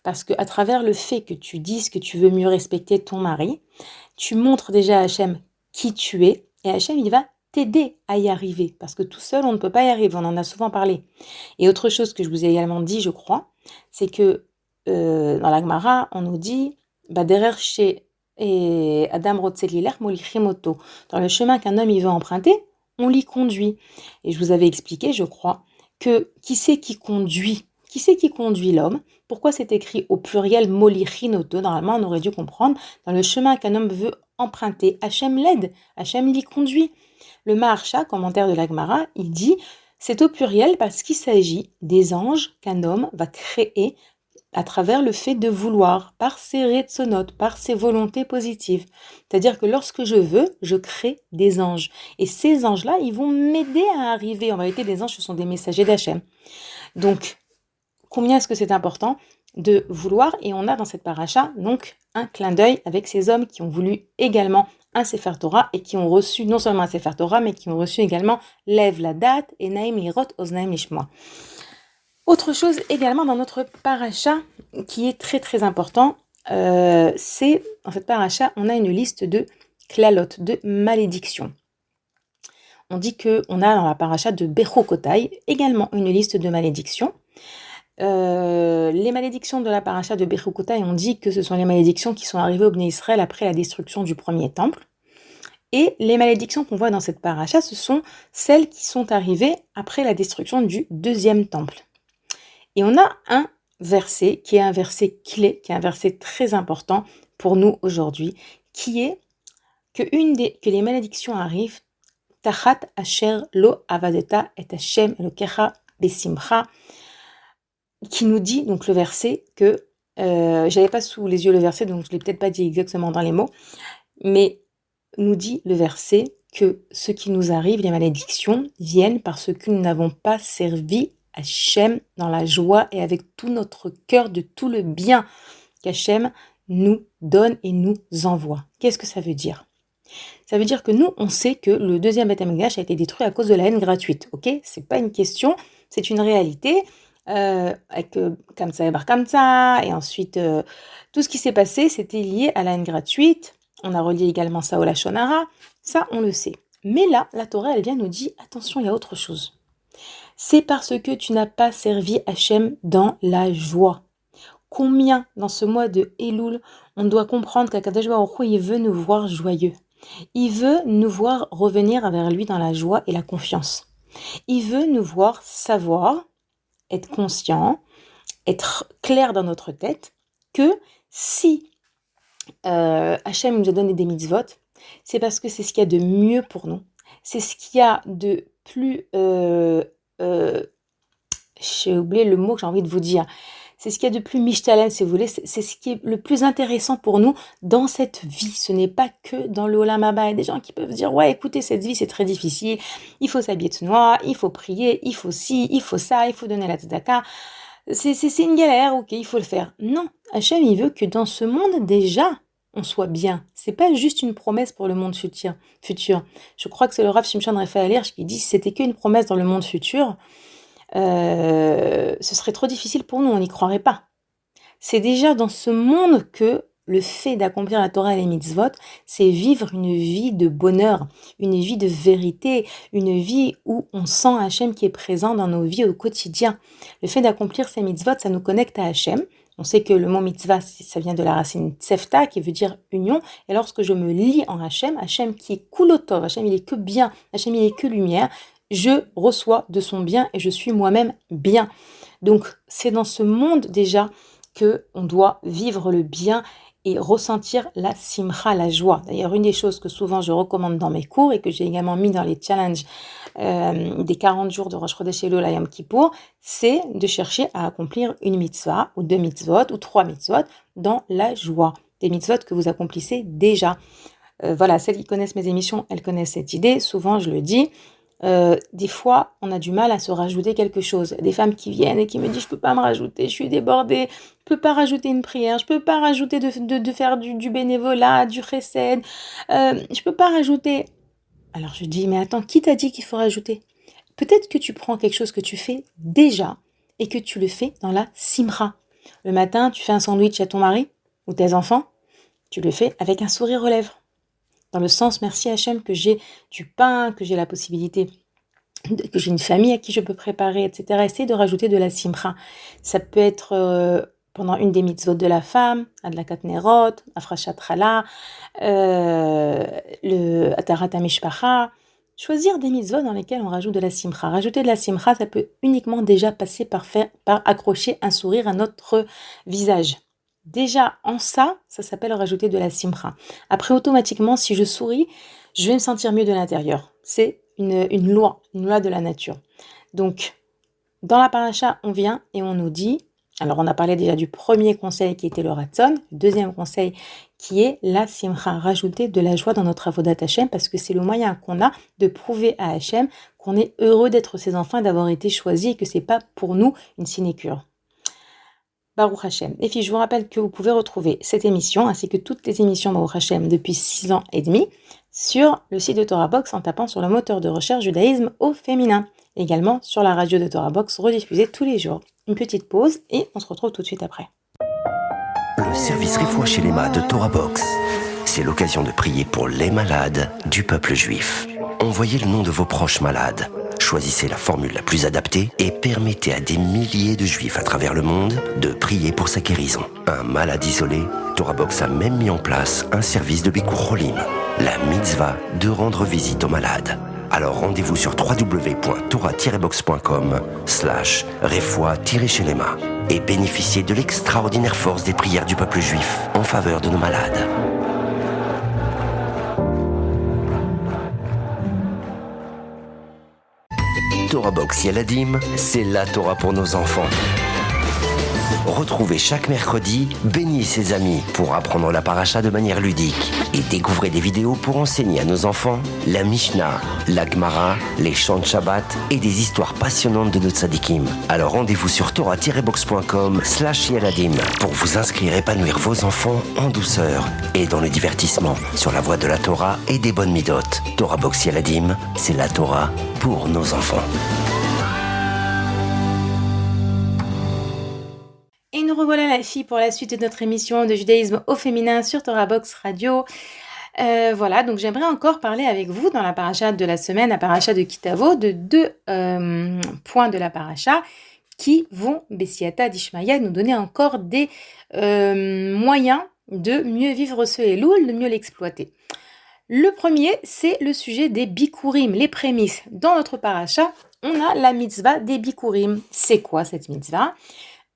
parce qu'à travers le fait que tu dises que tu veux mieux respecter ton mari, tu montres déjà à Hachem qui tu es et Hachem il va t'aider à y arriver parce que tout seul on ne peut pas y arriver, on en a souvent parlé. Et autre chose que je vous ai également dit, je crois, c'est que dans la Gemara, on nous dit Baderer chez Adam Rotzelilech Molichimoto. Dans le chemin qu'un homme il veut emprunter, on l'y conduit. Et je vous avais expliqué, je crois, que qui c'est qui conduit l'homme? Pourquoi c'est écrit au pluriel Molichinoto? Normalement, on aurait dû comprendre dans le chemin qu'un homme veut emprunter. Hachem l'aide, Hachem l'y conduit. Le Maharsha, commentaire de la Gemara, il dit c'est au pluriel parce qu'il s'agit des anges qu'un homme va créer à travers le fait de vouloir, par ses retsonotes, par ses volontés positives. C'est-à-dire que lorsque je veux, je crée des anges. Et ces anges-là, ils vont m'aider à arriver. En vérité, les anges, ce sont des messagers d'Hachem. Donc, combien est-ce que c'est important de vouloir? Et on a dans cette paracha, donc, un clin d'œil avec ces hommes qui ont voulu également un Sefer Torah et qui ont reçu non seulement un Sefer Torah, mais qui ont reçu également Lev la date et Naim lirot oznaim lishmoa. Autre chose également dans notre paracha qui est très très important, c'est dans cette paracha, on a une liste de klalot, de malédictions. on dit qu'on a dans la paracha de Bechukotai également une liste de malédictions. Les malédictions de la paracha de Bechukotai, on dit que ce sont les malédictions qui sont arrivées au Bnei Israël après la destruction du premier temple. Et les malédictions qu'on voit dans cette paracha, ce sont celles qui sont arrivées après la destruction du deuxième temple. Et on a un verset qui est un verset clé, qui est un verset très important pour nous aujourd'hui, qui est que les malédictions arrivent Tachat asher lo avadeta et Hashem elokecha besimcha, qui nous dit, donc le verset, que j'avais pas sous les yeux le verset, donc je l'ai peut-être pas dit exactement dans les mots, mais nous dit le verset que ce qui nous arrive, les malédictions, viennent parce que nous n'avons pas servi Hachem dans la joie et avec tout notre cœur de tout le bien qu'Hachem nous donne et nous envoie. Qu'est-ce que ça veut dire ? Ça veut dire que nous, on sait que le deuxième Beth Amikdash a été détruit à cause de la haine gratuite. Ok ? C'est pas une question, c'est une réalité. Avec Kamsa et Bar Kamsa, et ensuite tout ce qui s'est passé, c'était lié à la haine gratuite. On a relié également ça au Lachon Hara, ça on le sait. Mais là, la Torah, elle vient nous dire, attention, il y a autre chose. C'est parce que tu n'as pas servi Hachem dans la joie. Combien, dans ce mois de Elul, on doit comprendre qu'Akadosh Baruch Hu, il veut nous voir joyeux. Il veut nous voir revenir vers lui dans la joie et la confiance. Il veut nous voir savoir, être conscient, être clair dans notre tête, que si Hachem nous a donné des mitzvot, c'est parce que c'est ce qu'il y a de mieux pour nous. C'est ce qu'il y a de plus... j'ai oublié le mot que j'ai envie de vous dire. C'est ce qu'il y a de plus mishtalem, si vous voulez. C'est ce qui est le plus intéressant pour nous dans cette vie. Ce n'est pas que dans le Olam Haba. Il y a des gens qui peuvent dire, ouais, écoutez, cette vie, c'est très difficile. Il faut s'habiller de noir, il faut prier, il faut ci, il faut ça, il faut donner la tzedaka. C'est une galère, ok, il faut le faire. Non, Hachem, il veut que dans ce monde, déjà, on soit bien. C'est pas juste une promesse pour le monde futur. Je crois que c'est le Rav Shimshon Raphaël Hirsch qui dit, si c'était qu'une promesse dans le monde futur, ce serait trop difficile pour nous, on n'y croirait pas. C'est déjà dans ce monde que le fait d'accomplir la Torah et les mitzvot, c'est vivre une vie de bonheur, une vie de vérité, une vie où on sent Hachem qui est présent dans nos vies au quotidien. Le fait d'accomplir ces mitzvot, ça nous connecte à Hachem. On sait que le mot mitzvah, ça vient de la racine tsefta, qui veut dire union. Et lorsque je me lie en Hachem, Hachem qui est kulotov, Hachem il est que bien, Hachem il est que lumière, je reçois de son bien et je suis moi-même bien. Donc c'est dans ce monde déjà que on doit vivre le bien et ressentir la simcha, la joie. D'ailleurs, une des choses que souvent je recommande dans mes cours et que j'ai également mis dans les challenges des 40 jours de Rosh Chodesh Elul à Yom Kippour, c'est de chercher à accomplir une mitzvah ou 2 mitzvot ou 3 mitzvot dans la joie. Des mitzvot que vous accomplissez déjà. Voilà, celles qui connaissent mes émissions, elles connaissent cette idée. Souvent, je le dis, des fois, on a du mal à se rajouter quelque chose. Des femmes qui viennent et qui me disent, je peux pas me rajouter, je suis débordée, je peux pas rajouter une prière, je peux pas rajouter de faire du bénévolat, du chesed, je peux pas rajouter. Alors je dis, mais attends, qui t'a dit qu'il faut rajouter ? Peut-être que tu prends quelque chose que tu fais déjà et que tu le fais dans la simra. Le matin, tu fais un sandwich à ton mari ou tes enfants, tu le fais avec un sourire aux lèvres. Dans le sens, merci Hachem que j'ai du pain, que j'ai la possibilité, que j'ai une famille à qui je peux préparer, etc. Essaye de rajouter de la simra. Ça peut être pendant une des mitzvot de la femme, Adlakat Nerot, Afrashat Chala, le Atarat HaMishpacha. Choisir des mitzvot dans lesquelles on rajoute de la simra. Rajouter de la simra, ça peut uniquement déjà passer par accrocher un sourire à notre visage. Déjà, en ça s'appelle rajouter de la simra. Après, automatiquement, si je souris, je vais me sentir mieux de l'intérieur. C'est une loi de la nature. Donc, dans la paracha, on vient et on nous dit, alors on a parlé déjà du premier conseil qui était le Ratzon, le deuxième conseil qui est la simra, rajouter de la joie dans notre avodat Hachem, parce que c'est le moyen qu'on a de prouver à Hachem qu'on est heureux d'être ses enfants et d'avoir été choisis et que c'est pas pour nous une sinécure. Baruch Hashem. Les filles, je vous rappelle que vous pouvez retrouver cette émission ainsi que toutes les émissions Baruch Hashem depuis 6 ans et demi sur le site de Torah Box en tapant sur le moteur de recherche judaïsme au féminin. Également sur la radio de Torah Box rediffusée tous les jours. Une petite pause et on se retrouve tout de suite après. Le service Refoua Shelema de Torah Box. C'est l'occasion de prier pour les malades du peuple juif. Envoyez le nom de vos proches malades. Choisissez la formule la plus adaptée et permettez à des milliers de juifs à travers le monde de prier pour sa guérison. Un malade isolé, TorahBox a même mis en place un service de Bikur Cholim, la mitzvah de rendre visite aux malades. Alors rendez-vous sur www.torah-box.com/refoua-shelema et bénéficiez de l'extraordinaire force des prières du peuple juif en faveur de nos malades. TorahBox Yaladim, c'est la Torah pour nos enfants. Retrouvez chaque mercredi Béni et ses amis pour apprendre la paracha de manière ludique et découvrez des vidéos pour enseigner à nos enfants la Mishnah, la Gemara, les chants de Shabbat et des histoires passionnantes de nos tzadikim. Alors rendez-vous sur torah-box.com/yaladim pour vous inscrire et épanouir vos enfants en douceur et dans le divertissement sur la voie de la Torah et des bonnes midot. TorahBox Yaladim, c'est la Torah pour nos enfants. Et nous revoilà la fille pour la suite de notre émission de judaïsme au féminin sur TorahBox Radio. Voilà, donc j'aimerais encore parler avec vous dans la paracha de la semaine, la paracha de Kitavo, de deux points de la paracha qui vont, Bessiata d'Ishmaïa, nous donner encore des moyens de mieux vivre ce Elul, de mieux l'exploiter. Le premier, c'est le sujet des bikurim, les prémices. Dans notre paracha, on a la mitzvah des bikurim. C'est quoi cette mitzvah ?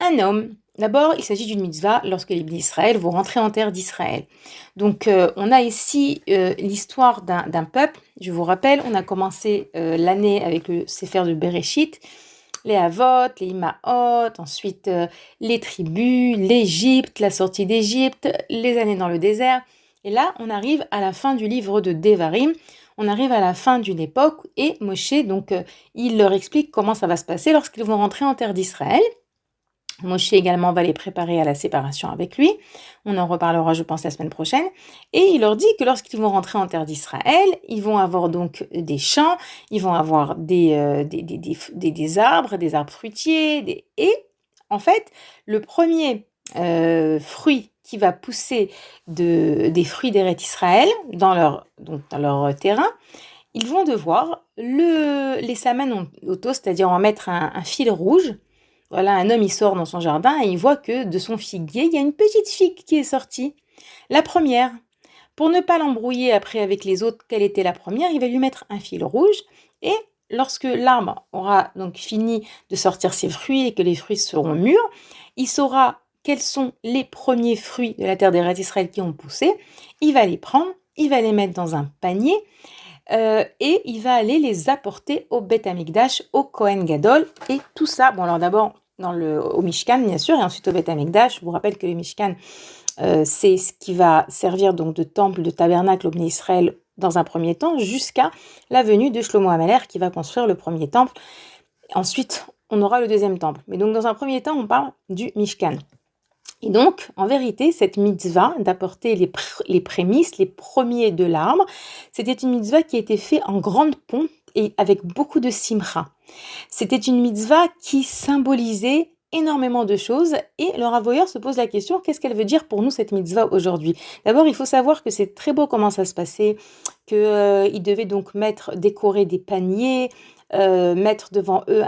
Un homme, d'abord, il s'agit d'une mitzvah lorsque les Bnei Israël vont rentrer en terre d'Israël. Donc, on a ici l'histoire d'un peuple. Je vous rappelle, on a commencé l'année avec le Sefer de Bereshit, les Havot, les Imaot, ensuite les tribus, l'Égypte, la sortie d'Égypte, les années dans le désert. Et là, on arrive à la fin du livre de Devarim. On arrive à la fin d'une époque et Moshe, donc, il leur explique comment ça va se passer lorsqu'ils vont rentrer en terre d'Israël. Moshe également va les préparer à la séparation avec lui. On en reparlera, je pense, la semaine prochaine. Et il leur dit que lorsqu'ils vont rentrer en terre d'Israël, ils vont avoir donc des champs, ils vont avoir des arbres, des arbres fruitiers. Et en fait, le premier fruit qui va pousser des fruits d'Eret Israël dans leur terrain, ils vont devoir les saman auto, c'est-à-dire en mettre un fil rouge. Voilà, un homme, il sort dans son jardin et il voit que de son figuier, il y a une petite figue qui est sortie. La première. Pour ne pas l'embrouiller après avec les autres, quelle était la première, il va lui mettre un fil rouge et lorsque l'arbre aura donc fini de sortir ses fruits et que les fruits seront mûrs, il saura quels sont les premiers fruits de la terre d'Eretz Israël qui ont poussé. Il va les prendre, il va les mettre dans un panier et il va aller les apporter au Beth Amikdash, au Kohen Gadol. Et tout ça, bon alors d'abord au Mishkan bien sûr, et ensuite au Beth Amikdash. Je vous rappelle que le Mishkan, c'est ce qui va servir donc de temple, de tabernacle au Bnei Israël dans un premier temps, jusqu'à la venue de Shlomo HaMelech qui va construire le premier temple. Ensuite, on aura le deuxième temple. Mais donc dans un premier temps, on parle du Mishkan. Et donc, en vérité, cette mitzvah d'apporter les prémices, les premiers de l'arbre, c'était une mitzvah qui a été faite en grande pompe et avec beaucoup de simcha. C'était une mitzvah qui symbolisait énormément de choses et le Rav Boyer se pose la question, qu'est-ce qu'elle veut dire pour nous cette mitzvah aujourd'hui ? D'abord, il faut savoir que c'est très beau comment ça se passait, qu'ils devaient donc décorer des paniers, mettre devant eux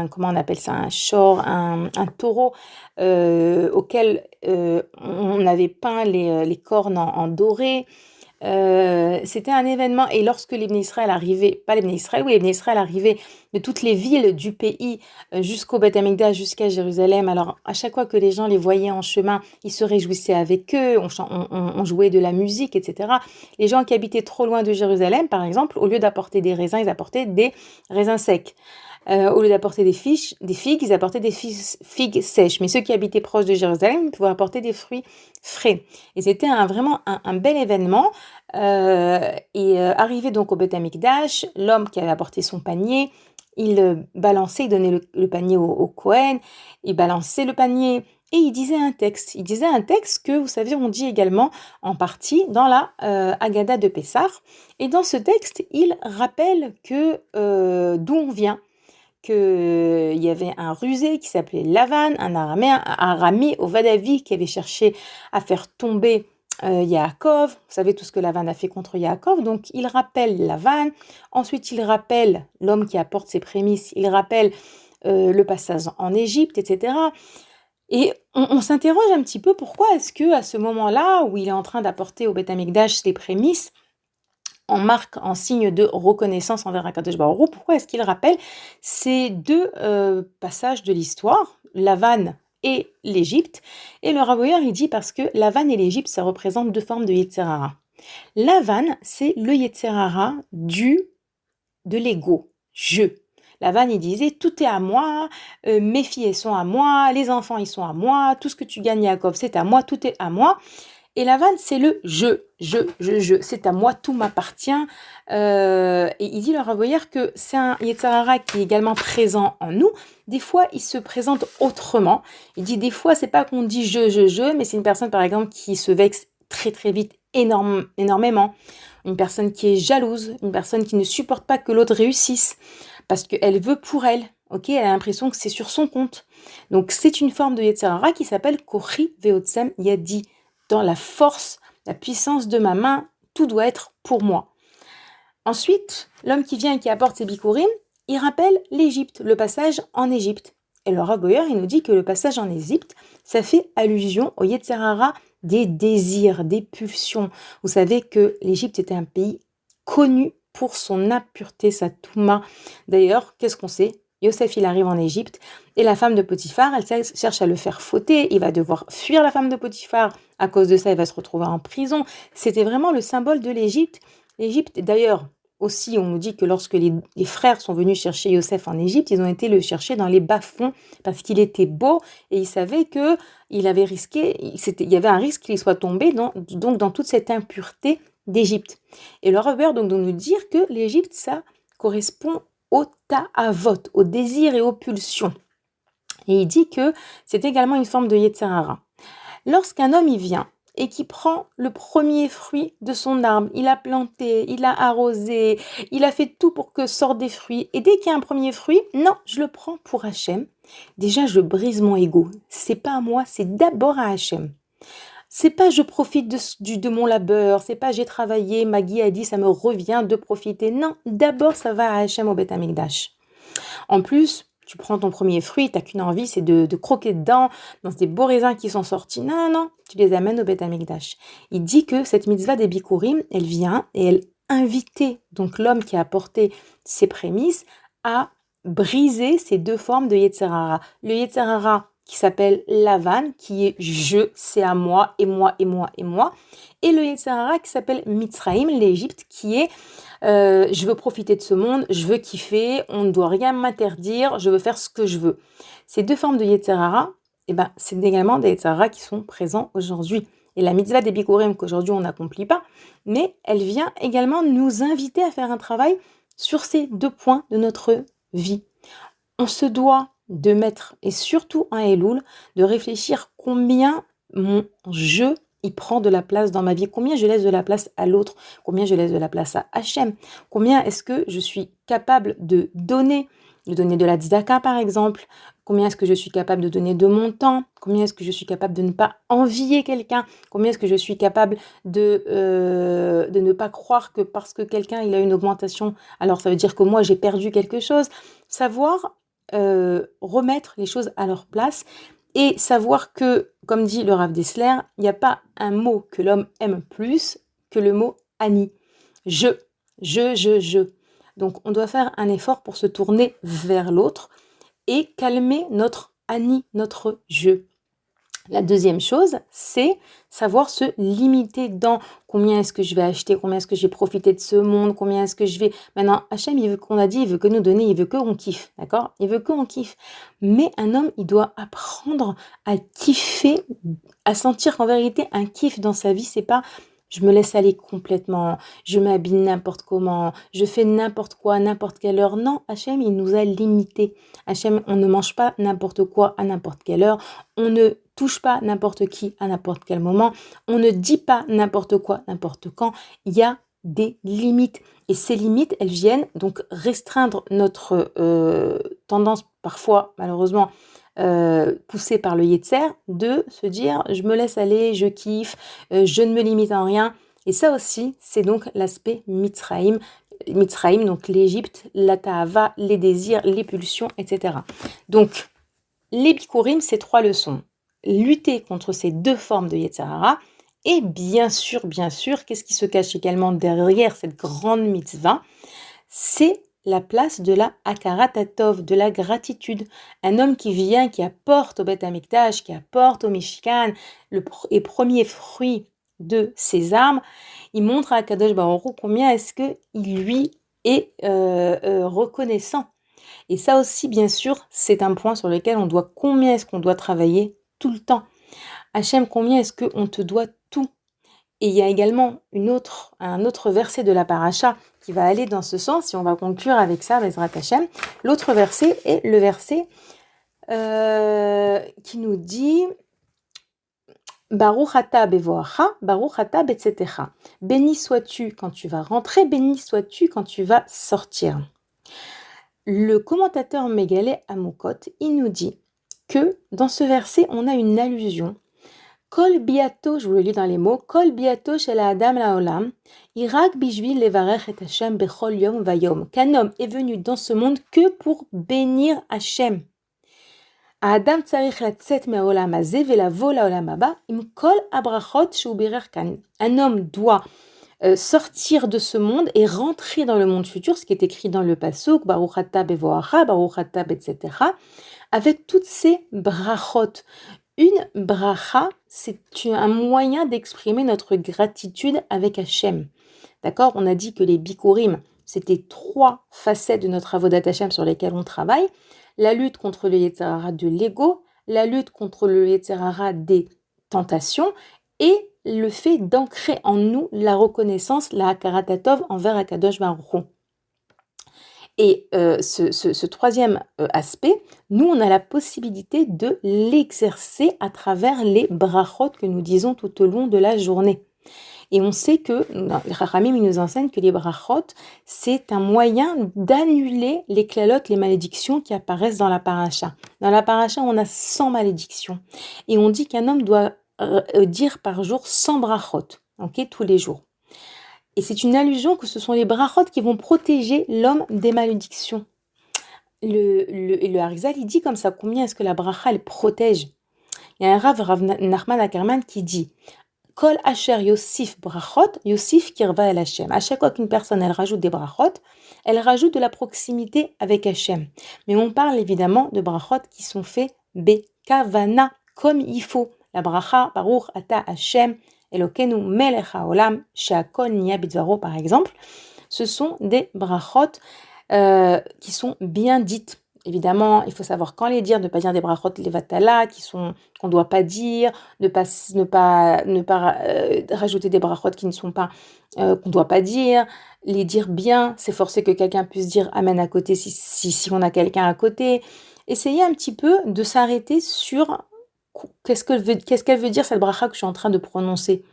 comment on appelle ça, un shor, un taureau auquel on avait peint les cornes en doré. C'était un événement et lorsque les Bnei Israël arrivaient, les Bnei Israël arrivaient de toutes les villes du pays jusqu'au Beth Amikdash, jusqu'à Jérusalem. Alors à chaque fois que les gens les voyaient en chemin, ils se réjouissaient avec eux, on jouait de la musique, etc. Les gens qui habitaient trop loin de Jérusalem, par exemple, au lieu d'apporter des raisins, ils apportaient des raisins secs. Au lieu d'apporter des figues, ils apportaient des figues sèches. Mais ceux qui habitaient proche de Jérusalem pouvaient apporter des fruits frais. Et c'était vraiment un bel événement. Arrivé donc au Beth Amikdash, l'homme qui avait apporté son panier, il balançait, il donnait le panier au Kohen, il balançait le panier et il disait un texte. Il disait un texte que, vous savez, on dit également en partie dans la Haggadah de Pessah. Et dans ce texte, il rappelle d'où on vient. Qu'il y avait un rusé qui s'appelait Lavan, un araméen, un Arami au Vadavi qui avait cherché à faire tomber Yaakov. Vous savez tout ce que Lavan a fait contre Yaakov. Donc, il rappelle Lavan. Ensuite, il rappelle l'homme qui apporte ses prémices. Il rappelle le passage en Égypte, etc. Et on s'interroge un petit peu pourquoi est-ce que à ce moment-là où il est en train d'apporter au Beth Amikdash les prémices, en marque, en signe de reconnaissance envers Akadosh Baruch Hu, pourquoi est-ce qu'il rappelle ces deux passages de l'histoire, Lavan et l'Égypte? Et le Rav Oyer, il dit parce que Lavan et l'Égypte, ça représente deux formes de Yetzer Hara. Lavan, c'est le Yetzer Hara de l'ego, je. Lavan, il disait, tout est à moi, mes filles, elles sont à moi, les enfants, ils sont à moi, tout ce que tu gagnes, Yaakov, c'est à moi, tout est à moi. Et Lavan, c'est le je, c'est à moi, tout m'appartient. Et il dit, le Rav Oyer, que c'est un Yetzer Hara qui est également présent en nous. Des fois, il se présente autrement. Il dit, des fois, c'est pas qu'on dit je, mais c'est une personne, par exemple, qui se vexe très, très vite, énormément. Une personne qui est jalouse, une personne qui ne supporte pas que l'autre réussisse, parce qu'elle veut pour elle. Ok, elle a l'impression que c'est sur son compte. Donc, c'est une forme de Yetzer Hara qui s'appelle Kochi Veotsem Yadi. Dans la force, la puissance de ma main, tout doit être pour moi. Ensuite, l'homme qui vient et qui apporte ses bikurim, il rappelle l'Égypte, le passage en Égypte. Et le Rav Oyer, il nous dit que le passage en Égypte, ça fait allusion au Yetzer Hara des désirs, des pulsions. Vous savez que l'Égypte était un pays connu pour son impureté, sa touma. D'ailleurs, qu'est-ce qu'on sait? Yosef, il arrive en Égypte et la femme de Potiphar, elle cherche à le faire fauter. Il va devoir fuir la femme de Potiphar. À cause de ça, il va se retrouver en prison. C'était vraiment le symbole de l'Égypte. L'Égypte, d'ailleurs, aussi, on nous dit que lorsque les frères sont venus chercher Yosef en Égypte, ils ont été le chercher dans les bas-fonds parce qu'il était beau et ils savaient qu'il avait risqué, il y avait un risque qu'il soit tombé donc dans toute cette impureté d'Égypte. Et le Robert donc nous dire que l'Égypte, ça correspond au ta'avot, au désir et aux pulsions. Et il dit que c'est également une forme de Yetzer Hara. Lorsqu'un homme y vient et qui prend le premier fruit de son arbre, il a planté, il a arrosé, il a fait tout pour que sortent des fruits, et dès qu'il y a un premier fruit, non, je le prends pour Hachem. Déjà, je brise mon ego. C'est pas à moi, c'est d'abord à Hachem. C'est pas je profite de mon labeur, c'est pas j'ai travaillé, Maggie a dit ça me revient de profiter. Non, d'abord ça va à Hachem au Beth Amikdash. En plus, tu prends ton premier fruit, t'as qu'une envie, c'est de croquer dedans, dans ces beaux raisins qui sont sortis. Non, tu les amènes au Beth Amikdash. Il dit que cette mitzvah des bikurim, elle vient et elle invitait donc l'homme qui a apporté ses prémices à briser ces deux formes de Yetzer Hara. Le Yetzer Hara qui s'appelle Lavan, qui est je, c'est à moi, et moi, et moi, et moi. Et le Yetzer Hara qui s'appelle Mitzraïm, l'Égypte, qui est je veux profiter de ce monde, je veux kiffer, on ne doit rien m'interdire, je veux faire ce que je veux. Ces deux formes de Yetzer Hara, c'est également des Yetzer Hara qui sont présents aujourd'hui. Et la mitzvah des bikurim qu'aujourd'hui on n'accomplit pas, mais elle vient également nous inviter à faire un travail sur ces deux points de notre vie. On se doit de mettre, et surtout en Elul, de réfléchir combien mon je, il prend de la place dans ma vie, combien je laisse de la place à l'autre, combien je laisse de la place à Hachem, combien est-ce que je suis capable de donner de la tzedaka par exemple, combien est-ce que je suis capable de donner de mon temps, combien est-ce que je suis capable de ne pas envier quelqu'un, combien est-ce que je suis capable de ne pas croire que parce que quelqu'un il a une augmentation, alors ça veut dire que moi j'ai perdu quelque chose, savoir remettre les choses à leur place et savoir que, comme dit le Rav Dessler, il n'y a pas un mot que l'homme aime plus que le mot ani. Je. Donc on doit faire un effort pour se tourner vers l'autre et calmer notre ani, notre je. La deuxième chose, c'est savoir se limiter dans combien est-ce que je vais acheter, combien est-ce que je vais profiter de ce monde, combien est-ce que je vais... Maintenant, Hachem, il veut qu'on a dit, il veut que nous donner, il veut qu'on kiffe, d'accord? Il veut qu'on kiffe. Mais un homme, il doit apprendre à kiffer, à sentir qu'en vérité, un kiff dans sa vie, c'est pas... Je me laisse aller complètement, je m'habille n'importe comment, je fais n'importe quoi, n'importe quelle heure. Non, Hachem, il nous a limités. Hachem, on ne mange pas n'importe quoi à n'importe quelle heure. On ne touche pas n'importe qui à n'importe quel moment. On ne dit pas n'importe quoi, n'importe quand. Il y a des limites. Et ces limites, elles viennent donc restreindre notre tendance, parfois, malheureusement, poussé par le Yetzer, de se dire je me laisse aller, je kiffe, je ne me limite en rien. Et ça aussi, c'est donc l'aspect Mitzraïm, donc l'Égypte, la Tahava, les désirs, les pulsions, etc. Donc, les Bikurim, c'est 3 leçons. Lutter contre ces 2 formes de Yetzer Hara, et bien sûr, qu'est-ce qui se cache également derrière cette grande mitzvah? C'est la place de la Hakarat Hatov, de la gratitude. Un homme qui vient, qui apporte au Beth Amikdash, qui apporte au Mishkan, les premiers fruits de ses armes, il montre à Kadosh Baruch Hu combien est-ce qu'il lui est reconnaissant. Et ça aussi, bien sûr, c'est un point sur lequel combien est-ce qu'on doit travailler tout le temps. Hachem, combien est-ce qu'on te doit tout? Et il y a également un autre verset de la paracha qui va aller dans ce sens, et on va conclure avec ça, Bezrat Hachem. L'autre verset est le verset qui nous dit Baruch ata bevoacha, Baruch ata betzetecha. Béni sois-tu quand tu vas rentrer, béni sois-tu quand tu vas sortir. Le commentateur Megalé Amukot, il nous dit que dans ce verset, on a une allusion. Kol biato, je vous le lis dans les mots, Kol biato shel ha'adam la'olam, irak bishvil levarech et Hashem bechol yom vayom. Qu'un homme est venu dans ce monde que pour bénir Hashem. Adam tzarich latzet me'olam hazeh velavo la'olam haba im kol abrachot shu birer kan. Un homme doit sortir de ce monde et rentrer dans le monde futur, ce qui est écrit dans le pasuk, Baruch ata bevoacha, Baruch ata betzetecha, avec toutes ces brachot. Une bracha, c'est un moyen d'exprimer notre gratitude avec Hachem. D'accord? On a dit que les bikurim, c'était 3 facettes de notre avodat Hachem sur lesquelles on travaille. La lutte contre le Yetzer Hara de l'ego, la lutte contre le Yetzer Hara des tentations et le fait d'ancrer en nous la reconnaissance, la Hakarat Hatov envers Akadosh Baruch Hu. Et ce troisième aspect, nous, on a la possibilité de l'exercer à travers les brachot que nous disons tout au long de la journée. Et on sait que, les Chachamim nous enseignent que les brachot, c'est un moyen d'annuler les klalotes, les malédictions qui apparaissent dans la paracha. Dans la paracha, on a 100 malédictions. Et on dit qu'un homme doit dire par jour 100 brachot, okay, tous les jours. Et c'est une allusion que ce sont les brachot qui vont protéger l'homme des malédictions. Le Harizal, il dit comme ça, combien est-ce que la bracha, elle protège? Il y a un Rav Nachman Ackerman qui dit Kol asher yosif brachot, yosif kirva el Hashem. À chaque fois qu'une personne, elle rajoute des brachot, elle rajoute de la proximité avec Hashem. Mais on parle évidemment de brachot qui sont faits bekavana, comme il faut. La bracha, Baruch ata Hashem, Elokenu melech haolam, she'akol niya bidvaro, par exemple. Ce sont des brachot qui sont bien dites. Évidemment, il faut savoir quand les dire, ne pas dire des brachot levatala qu'on ne doit pas dire, ne pas rajouter des brachot qui ne sont pas qu'on ne doit pas dire, les dire bien, s'efforcer que quelqu'un puisse dire amen à côté si on a quelqu'un à côté. Essayez un petit peu de s'arrêter sur qu'est-ce qu'elle veut dire cette bracha que je suis en train de prononcer.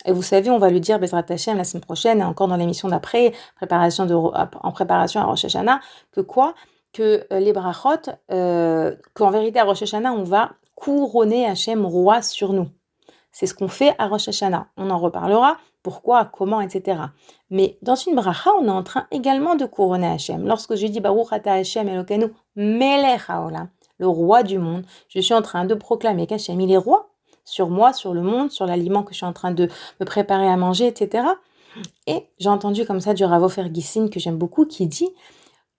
Et vous savez, on va le dire Bezrat Hashem la semaine prochaine et encore dans l'émission d'après, en préparation à Rosh Hashanah, que les brachot, qu'en vérité à Rosh Hashanah, on va couronner Hachem roi sur nous. C'est ce qu'on fait à Rosh Hashanah. On en reparlera, pourquoi, comment, etc. Mais dans une bracha, on est en train également de couronner Hachem. Lorsque je dis Baruch ata Hachem Elokenu melech haolam, le roi du monde, je suis en train de proclamer qu'Hachem, il est roi sur moi, sur le monde, sur l'aliment que je suis en train de me préparer à manger, etc. Et j'ai entendu comme ça du Rav Ofer Gissin, que j'aime beaucoup, qui dit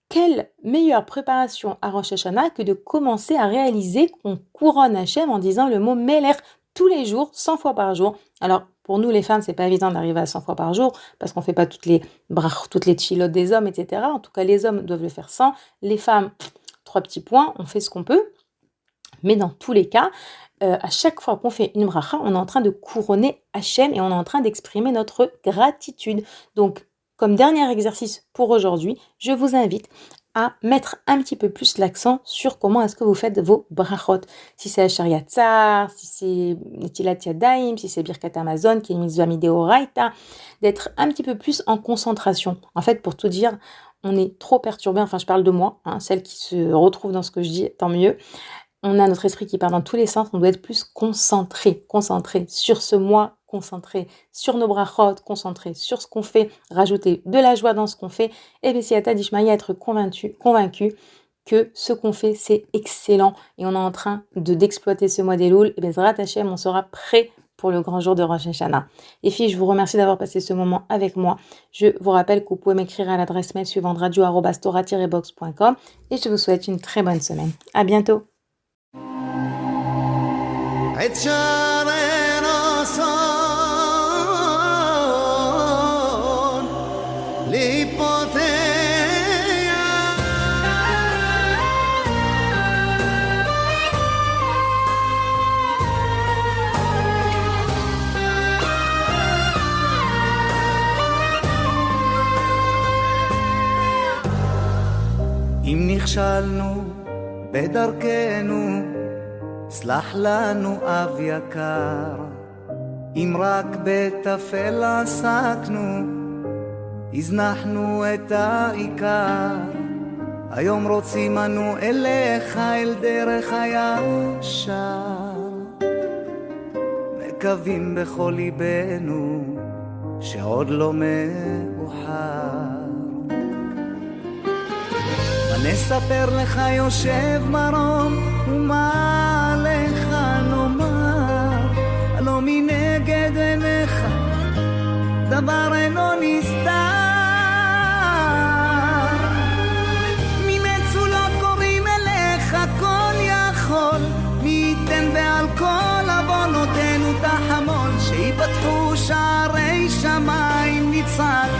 quelle meilleure préparation à Rosh Hashanah que de commencer à réaliser qu'on couronne Hachem en disant le mot Melech tous les jours, 100 fois par jour. Alors, pour nous les femmes, c'est pas évident d'arriver à 100 fois par jour, parce qu'on fait pas toutes les tchilotes des hommes, etc. En tout cas, les hommes doivent le faire 100. Les femmes, 3 petits points, on fait ce qu'on peut. Mais dans tous les cas, à chaque fois qu'on fait une bracha, on est en train de couronner Hachem et on est en train d'exprimer notre gratitude. Donc, comme dernier exercice pour aujourd'hui, je vous invite à mettre un petit peu plus l'accent sur comment est-ce que vous faites vos brachot. Si c'est Asher Yatzar, si c'est Netilat Yadayim, si c'est Birkat Amazon, qui est une mitzvah mideoraita, d'être un petit peu plus en concentration. En fait, pour tout dire, on est trop perturbé, enfin je parle de moi, celle qui se retrouve dans ce que je dis, tant mieux. on a notre esprit qui part dans tous les sens, on doit être plus concentré sur ce mois, concentré sur nos brachot, concentré sur ce qu'on fait, rajouter de la joie dans ce qu'on fait, et Bessiata d'Ishmaïa être convaincu que ce qu'on fait, c'est excellent, et on est en train d'exploiter ce mois d'Elul, et Bezrat Hashem, on sera prêt pour le grand jour de Rosh Hashanah. Les filles, je vous remercie d'avoir passé ce moment avec moi. Je vous rappelle que vous pouvez m'écrire à l'adresse mail suivante radio@tora-box.com, et je vous souhaite une très bonne semaine. À bientôt. אם נכשלנו בדרכנו, סלח לנו אב יקר. אם רק בטפל עסקנו, הזנחנו את העיקר. היום רוצים אנו אליך אל דרך הישר. מקווים בכל ליבנו שעוד לא מאוחר. נספר לך יושב מרום, ומה לך נאמר? הלא מנגד עיניך דבר אינו נסתר. ממצולות קוראים אליך כל יכול, מי ייתן ועל כל עוונותינו תחמול, שיפתחו שערי שמיים נצעק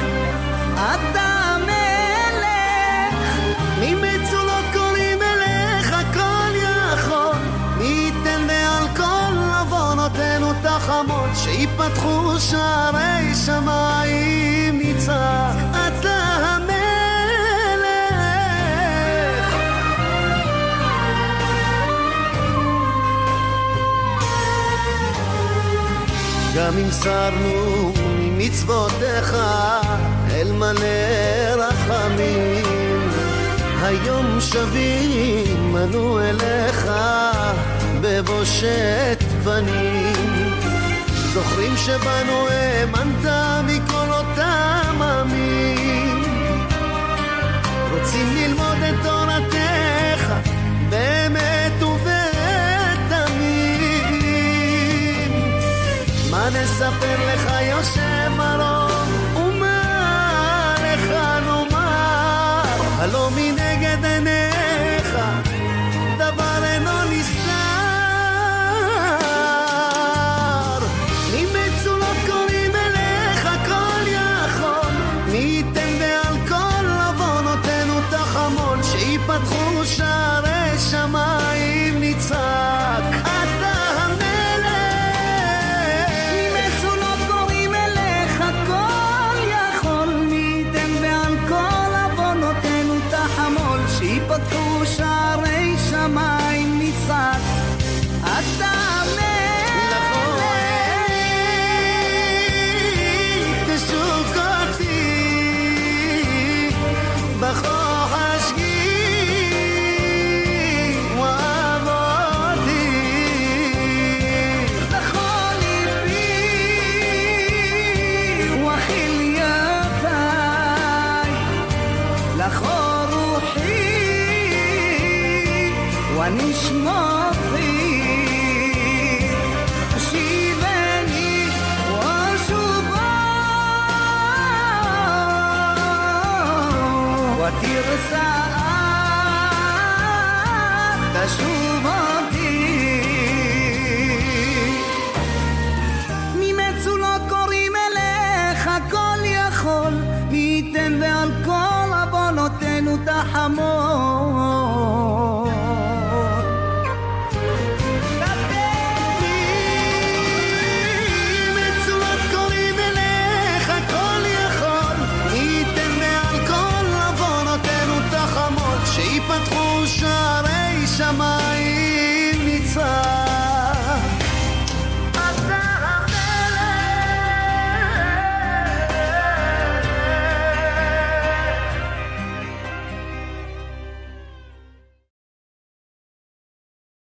אתה ממצולות קוראים אליך כל יכול, מי ייתן ועל כל עוונותינו תחמול, שיפתחו שערי שמיים נצעק אתה המלך. גם אם סרנו ממצוותיך אל מלא רחמים, היום שבים אנו אליך בבושת פנים, זוכרים שבנו האמנת מכל אותם עמים, רוצים ללמוד את תורתך באמת ובתמים. מה נספר לך יושב מרום, ומה לך נאמר? הלא מנגד עיניך דבר אינו נסתר. ממצולות קוראים אליך כל יכול, מי ייתן ועל כל עוונותינו תחמול, שיפתחו שערי שמיים נצעק אתה המלך. ממצולות קוראים אליך כל יכול, מי ייתן ועל כל עוונותינו תחמול, שיפתחו שערי שמיים נצעק אתה המלך. תשוק אותי בכוח השגיג ואהב אותי לכל ליבי וכליותיי לכל רוחי ונשמתי שיבני ושובו ותרצה תשוב